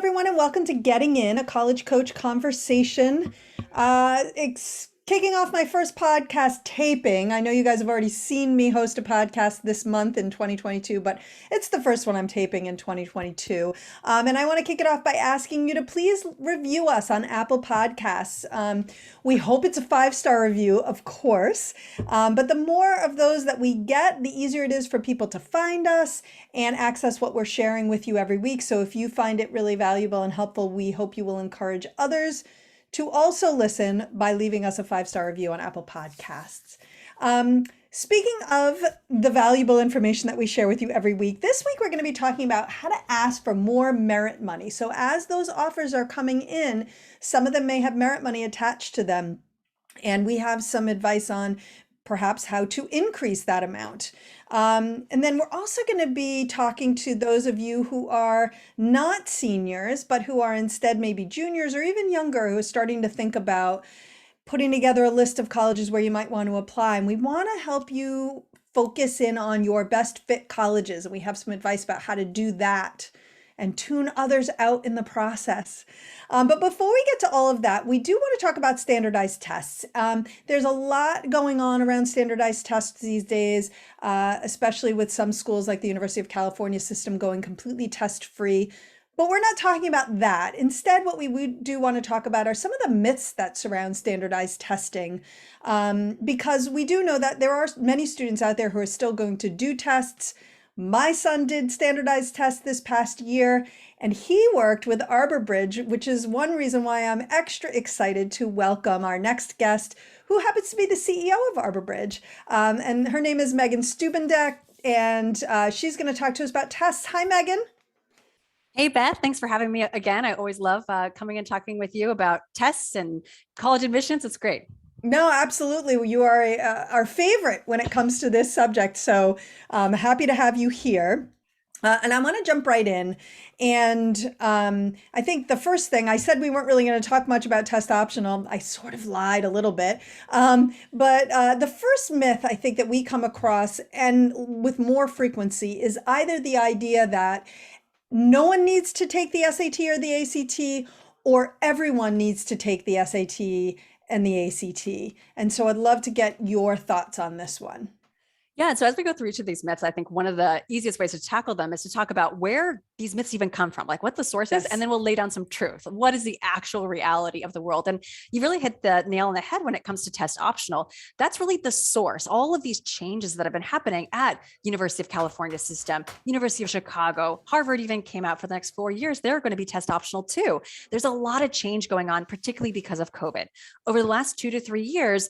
everyone, and welcome to Getting In, a college coach conversation. It's kicking off my first podcast taping. I know you guys have already seen me host a podcast this month in 2022, but it's the first one I'm taping in 2022. And I want to kick it off by asking you to please review us on Apple Podcasts. We hope it's a 5-star review, of course, but the more of those that we get, the easier it is for people to find us and access what we're sharing with you every week. So if you find it really valuable and helpful, we hope you will encourage others to also listen by leaving us a 5-star review on Apple Podcasts. Speaking of the valuable information that we share with you every week, this week we're going to be talking about how to ask for more merit money. So as those offers are coming in, some of them may have merit money attached to them. And we have some advice on perhaps how to increase that amount. And then we're also going to be talking to those of you who are not seniors, but who are instead maybe juniors or even younger, who are starting to think about putting together a list of colleges where you might want to apply. And we want to help you focus in on your best fit colleges. And we have some advice about how to do that and tune others out in the process. But before we get to all of that, we do want to talk about standardized tests. There's a lot going on around standardized tests these days, especially with some schools like the University of California system going completely test-free. But we're not talking about that. Instead, what we do want to talk about are some of the myths that surround standardized testing, because we do know that there are many students out there who are still going to do tests. My son did standardized tests this past year, and he worked with ArborBridge, which is one reason why I'm extra excited to welcome our next guest, who happens to be the CEO of ArborBridge. And her name is Megan Stubbendeck, and she's going to talk to us about tests. Hi, Megan. Hey, Beth, thanks for having me again. I always love coming and talking with you about tests and college admissions. It's great. No, absolutely. You are our favorite when it comes to this subject. So happy to have you here. And I want to jump right in. And I think the first thing, I said we weren't really going to talk much about test optional. I sort of lied a little bit. But the first myth I think that we come across, and with more frequency, is either the idea that no one needs to take the SAT or the ACT, or everyone needs to take the SAT and the ACT. And so I'd love to get your thoughts on this one. Yeah. And so as we go through each of these myths, I think one of the easiest ways to tackle them is to talk about where these myths even come from, like what the source is, and then we'll lay down some truth. What is the actual reality of the world? And you really hit the nail on the head when it comes to test optional. That's really the source. All of these changes that have been happening at University of California system, University of Chicago, Harvard even came out for the next 4 years. They're going to be test optional too. There's a lot of change going on, particularly because of COVID. Over the last 2 to 3 years,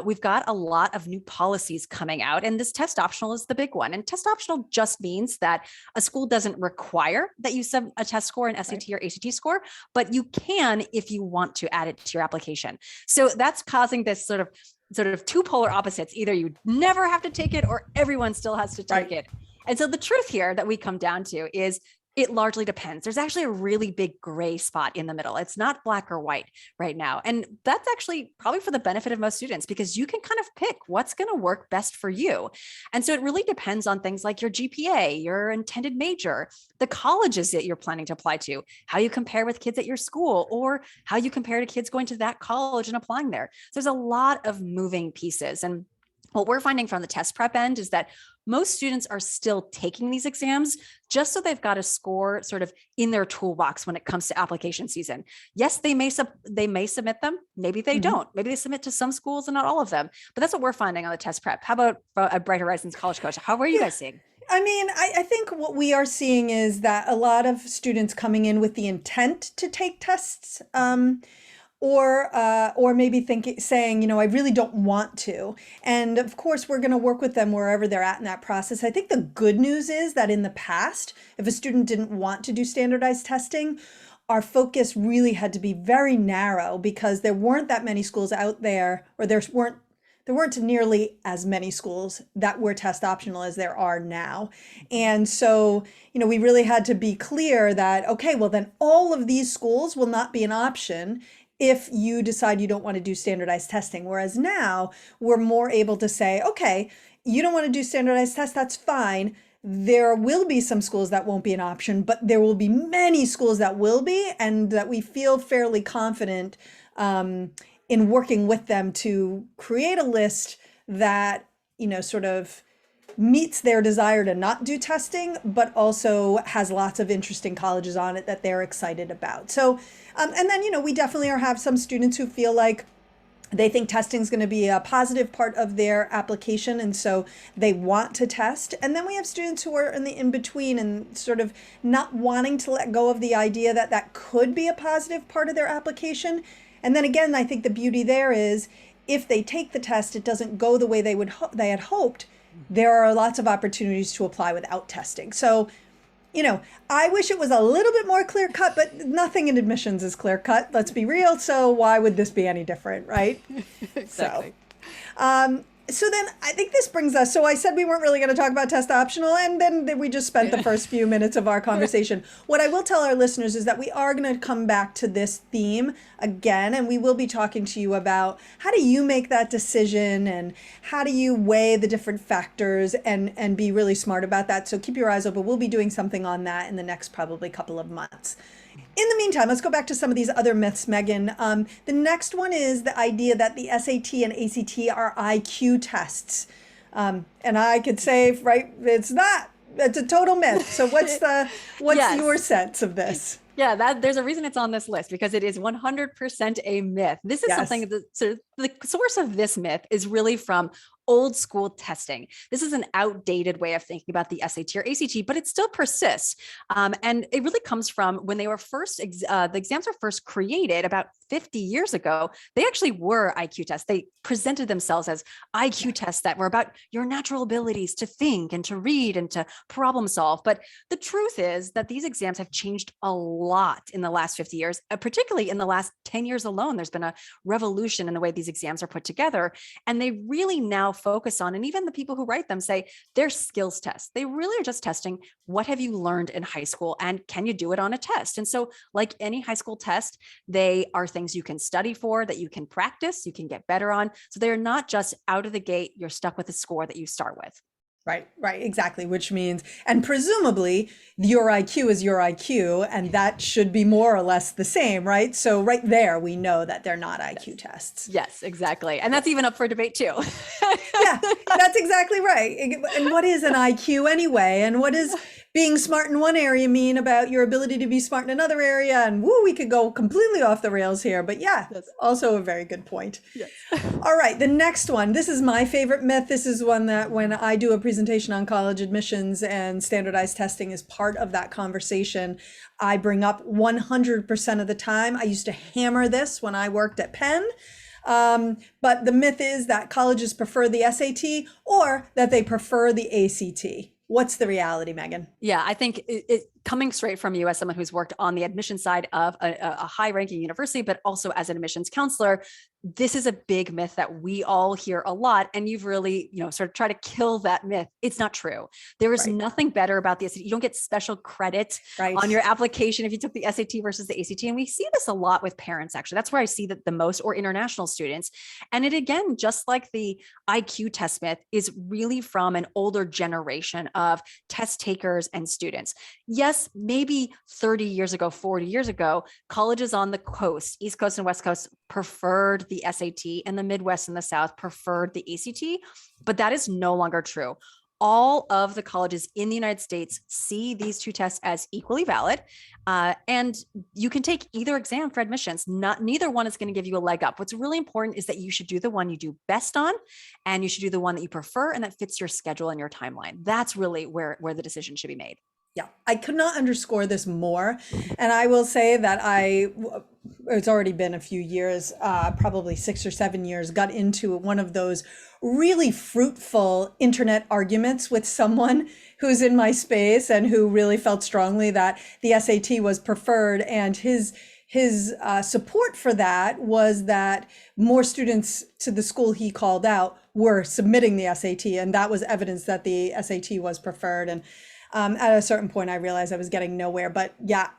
we've got a lot of new policies coming out, and this test optional is the big one. And test optional just means that a school doesn't require that you sub a test score, an SAT or ACT score, but you can if you want to add it to your application. So that's causing this sort of two polar opposites. Either you never have to take it or everyone still has to take it. And so the truth here that we come down to is it largely depends. There's actually a really big gray spot in the middle. It's not black or white right now. And that's actually probably for the benefit of most students, because you can kind of pick what's going to work best for you. And so it really depends on things like your GPA, your intended major, the colleges that you're planning to apply to, how you compare with kids at your school, or how you compare to kids going to that college and applying there. So there's a lot of moving pieces. And what we're finding from the test prep end is that most students are still taking these exams just so they've got a score sort of in their toolbox when it comes to application season. Yes, they may submit them. Maybe they don't. Maybe they submit to some schools and not all of them. But that's what we're finding on the test prep. How about a Bright Horizons College Coach? How are you guys seeing? I mean, I think what we are seeing is that a lot of students coming in with the intent to take tests, or maybe saying, you know, I really don't want to. And of course, we're going to work with them wherever they're at in that process. I think the good news is that in the past, if a student didn't want to do standardized testing, our focus really had to be very narrow, because there weren't that many schools out there, or there weren't nearly as many schools that were test optional as there are now. And so, you know, we really had to be clear that, okay, well then all of these schools will not be an option if you decide you don't want to do standardized testing. Whereas now we're more able to say, okay, you don't want to do standardized tests, that's fine. there will be some schools that won't be an option, but there will be many schools that will be, and that we feel fairly confident in working with them to create a list that, sort of meets their desire to not do testing, but also has lots of interesting colleges on it that they're excited about. So, and then, we definitely have some students who feel like they think testing is going to be a positive part of their application, and so they want to test. And then we have students who are in the in-between and sort of not wanting to let go of the idea that that could be a positive part of their application. And then again, I think the beauty there is if they take the test, it doesn't go the way they had hoped. There are lots of opportunities to apply without testing. So, I wish it was a little bit more clear cut, but nothing in admissions is clear cut. Let's be real. So why would this be any different, right? Exactly. So then I think this brings us, so I said we weren't really going to talk about test optional, and then we just spent the first few minutes of our conversation. What I will tell our listeners is that we are going to come back to this theme again, and we will be talking to you about how do you make that decision and how do you weigh the different factors and be really smart about that. So keep your eyes open. We'll be doing something on that in the next probably couple of months. In the meantime, let's go back to some of these other myths, Megan. The next one is the idea that the SAT and ACT are IQ tests. And I could say, right, it's not. It's a total myth. So what's Yes. your sense of this? Yeah, there's a reason it's on this list, because it is 100% a myth. This is Yes. something that the source of this myth is really from old school testing. This is an outdated way of thinking about the SAT or ACT, but it still persists. And it really comes from when they were the exams were first created about 50 years ago. They actually were IQ tests. They presented themselves as IQ tests that were about your natural abilities to think and to read and to problem solve. But the truth is that these exams have changed a lot in the last 50 years, particularly in the last 10 years alone. There's been a revolution in the way these exams are put together. And they really now focus on, and even the people who write them say they're skills tests. They really are just testing what have you learned in high school and can you do it on a test? And so like any high school test, they are things you can study for, that you can practice, you can get better on. So they're not just out of the gate, you're stuck with a score that you start with. Right, exactly. Which means, and presumably your IQ is your IQ, and that should be more or less the same, right? So right there, we know that they're not IQ tests. Yes, exactly. And that's even up for debate too. Yeah, that's exactly right. And what is an IQ anyway? And what does being smart in one area mean about your ability to be smart in another area? And we could go completely off the rails here, but yeah, that's also a very good point. Yes. All right, the next one. This is my favorite myth. This is one that when I do a presentation on college admissions and standardized testing is part of that conversation, I bring up 100% of the time. I used to hammer this when I worked at Penn. But the myth is that colleges prefer the SAT or that they prefer the ACT. What's the reality, Megan? Yeah, I think it coming straight from you as someone who's worked on the admission side of a high-ranking university, but also as an admissions counselor, this is a big myth that we all hear a lot. And you've really, sort of try to kill that myth. It's not true. There is nothing better about the SAT. You don't get special credit on your application if you took the SAT versus the ACT. And we see this a lot with parents, actually. That's where I see that the most, or international students. And it, again, just like the IQ test myth, is really from an older generation of test takers and students. Yes, maybe 30 years ago, 40 years ago, colleges on the coast, East Coast and West Coast, preferred the SAT, and the Midwest and the South preferred the ACT, but that is no longer true. All of the colleges in the United States see these two tests as equally valid, and you can take either exam for admissions. Neither one is going to give you a leg up. What's really important is that you should do the one you do best on, and you should do the one that you prefer and that fits your schedule and your timeline. That's really where the decision should be made. Yeah, I could not underscore this more. And I will say that it's already been a few years, probably 6 or 7 years, got into one of those really fruitful internet arguments with someone who's in my space and who really felt strongly that the SAT was preferred. And his support for that was that more students to the school he called out were submitting the SAT. And that was evidence that the SAT was preferred. And at a certain point, I realized I was getting nowhere. But yeah,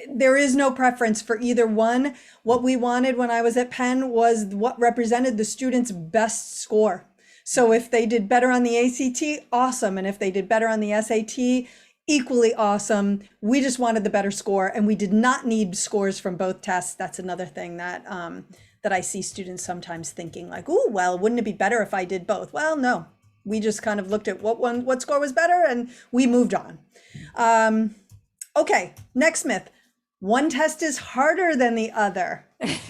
there is no preference for either one. What we wanted when I was at Penn was what represented the student's best score. So if they did better on the ACT, awesome. And if they did better on the SAT, equally awesome. We just wanted the better score, and we did not need scores from both tests. That's another thing that that I see students sometimes thinking like, "Oh, well, wouldn't it be better if I did both?" Well, no. We just kind of looked at what score was better, and we moved on. Okay, next myth. One test is harder than the other.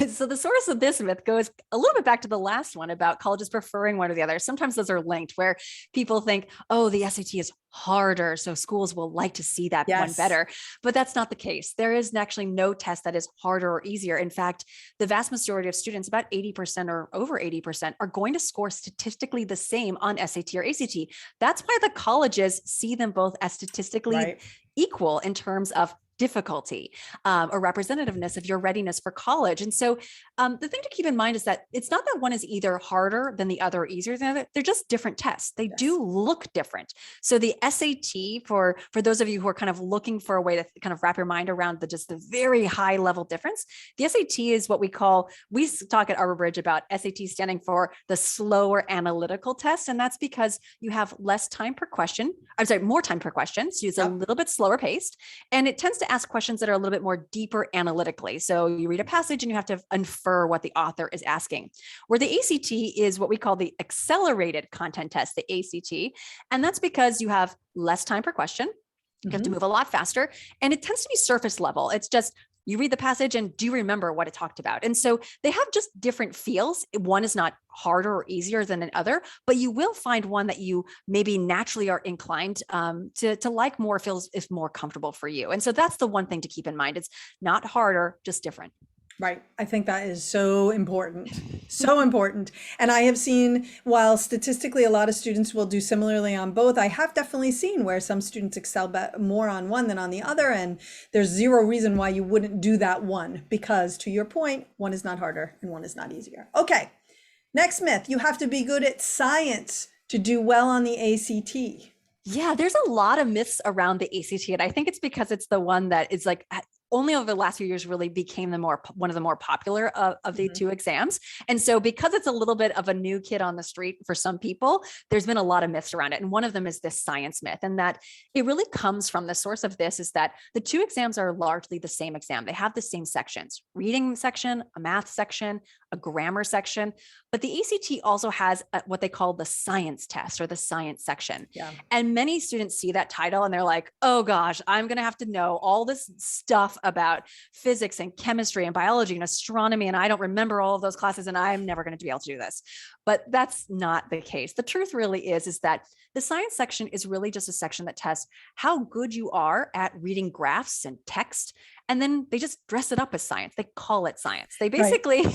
So the source of this myth goes a little bit back to the last one about colleges preferring one or the other. Sometimes those are linked where people think, oh, the SAT is harder, so schools will like to see that one better. But that's not the case. There is actually no test that is harder or easier. In fact, the vast majority of students, about 80% or over 80%, are going to score statistically the same on SAT or ACT. That's why the colleges see them both as statistically equal in terms of difficulty or representativeness of your readiness for college. And so the thing to keep in mind is that it's not that one is either harder than the other or easier than the other. They're just different tests. They do look different. So the SAT, for those of you who are kind of looking for a way to kind of wrap your mind around just the very high level difference, the SAT is what we talk at ArborBridge about SAT standing for the slower analytical test. And that's because you have less time per question. I'm sorry, more time per question. So it's a little bit slower paced. And it tends to ask questions that are a little bit more deeper analytically. So you read a passage and you have to infer what the author is asking. Where the ACT is what we call the accelerated content test, the ACT. And that's because you have less time per question. You have to move a lot faster. And it tends to be surface level. It's just, you read the passage and do you remember what it talked about? And so they have just different feels. One is not harder or easier than another, but you will find one that you maybe naturally are inclined to like more, feels is more comfortable for you. And so that's the one thing to keep in mind. It's not harder, just different. Right. I think that is so important. So important. And I have seen, while statistically a lot of students will do similarly on both, I have definitely seen where some students excel more on one than on the other. And there's zero reason why you wouldn't do that one, because to your point, one is not harder and one is not easier. Okay. Next myth. You have to be good at science to do well on the ACT. Yeah, there's a lot of myths around the ACT. And I think it's because it's the one that is like only over the last few years really became one of the more popular of the two exams. And so because it's a little bit of a new kid on the street for some people, there's been a lot of myths around it. And one of them is this science myth. And that it really comes from the source of this is that the two exams are largely the same exam. They have the same sections, reading section, a math section, a grammar section, but the ACT also has what they call the science test or the science section. And many students see that title and they're like, oh gosh, I'm going to have to know all this stuff about physics and chemistry and biology and astronomy. And I don't remember all of those classes and I'm never going to be able to do this. But that's not the case. The truth really is that the science section is really just a section that tests how good you are at reading graphs and text. And then they just dress it up as science. They call it science. They basically,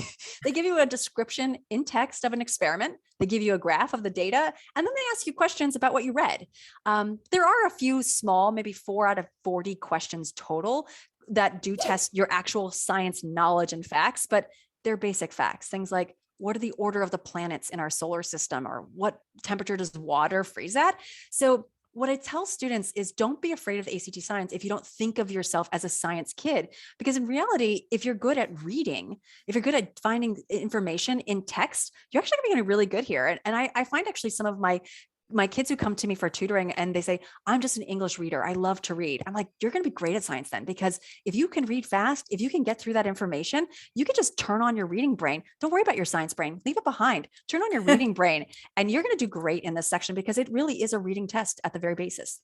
they give you a description in text of an experiment. They give you a graph of the data, and then they ask you questions about what you read. There are a few small, maybe 4 out of 40 questions total that do test your actual science knowledge and facts, but they're basic facts. Things like, what are the order of the planets in our solar system? Or what temperature does water freeze at? So what I tell students is don't be afraid of the ACT science if you don't think of yourself as a science kid, because in reality, if you're good at reading, if you're good at finding information in text, you're actually going to be really good here. And I find actually some of my kids who come to me for tutoring and they say, I'm just an English reader. I love to read. I'm like, you're going to be great at science then, because if you can read fast, if you can get through that information, you can just turn on your reading brain. Don't worry about your science brain. Leave it behind. Turn on your reading brain and you're going to do great in this section because it really is a reading test at the very basis.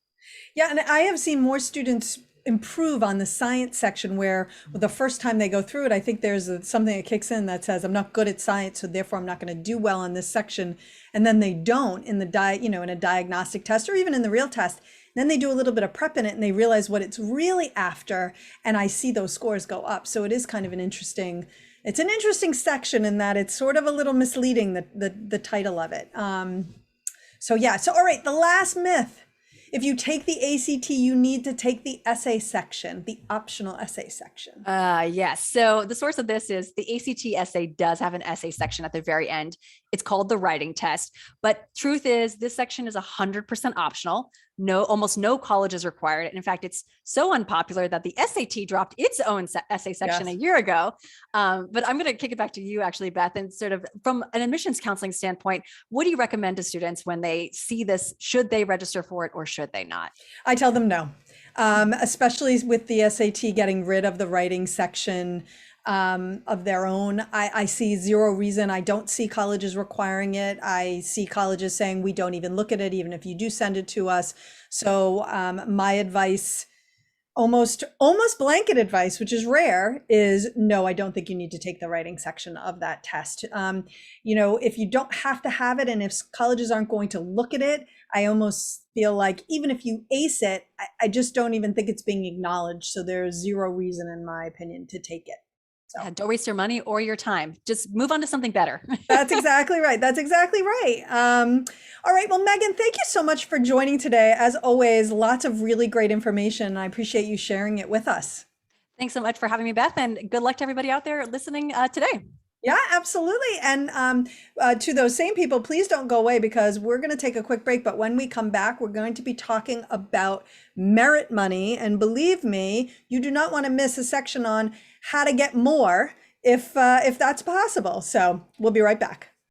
Yeah. And I have seen more students improve on the science section where the first time they go through it, I think there's something that kicks in that says, I'm not good at science, so therefore I'm not going to do well on this section. And then they don't in the in a diagnostic test or even in the real test. Then they do a little bit of prep in it and they realize what it's really after. And I see those scores go up. So it is kind of it's an interesting section in that it's sort of a little misleading, the title of it. So all right, the last myth. If you take the ACT, you need to take the essay section, the optional essay section. Yes. So the source of this is the ACT essay does have an essay section at the very end. It's called the writing test. But truth is, this section is 100% optional. No, almost no colleges require it. In fact, it's so unpopular that the SAT dropped its own essay section a year ago. But I'm going to kick it back to you, actually, Beth, and sort of from an admissions counseling standpoint, what do you recommend to students when they see this? Should they register for it or should they not? I tell them no, especially with the SAT getting rid of the writing section of their own. I see zero reason. I don't see colleges requiring it. I see colleges saying we don't even look at it, even if you do send it to us. So my advice, almost blanket advice, which is rare, is no, I don't think you need to take the writing section of that test. If you don't have to have it, and if colleges aren't going to look at it, I almost feel like even if you ace it, I just don't even think it's being acknowledged. So there's zero reason, in my opinion, to take it. So. Yeah, don't waste your money or your time. Just move on to something better. That's exactly right. That's exactly right. All right. Well, Megan, thank you so much for joining today. As always, lots of really great information. I appreciate you sharing it with us. Thanks so much for having me, Beth, and good luck to everybody out there listening today. Yeah, absolutely. And to those same people, please don't go away, because we're going to take a quick break. But when we come back, we're going to be talking about merit money. And believe me, you do not want to miss a section on how to get more if that's possible. So we'll be right back.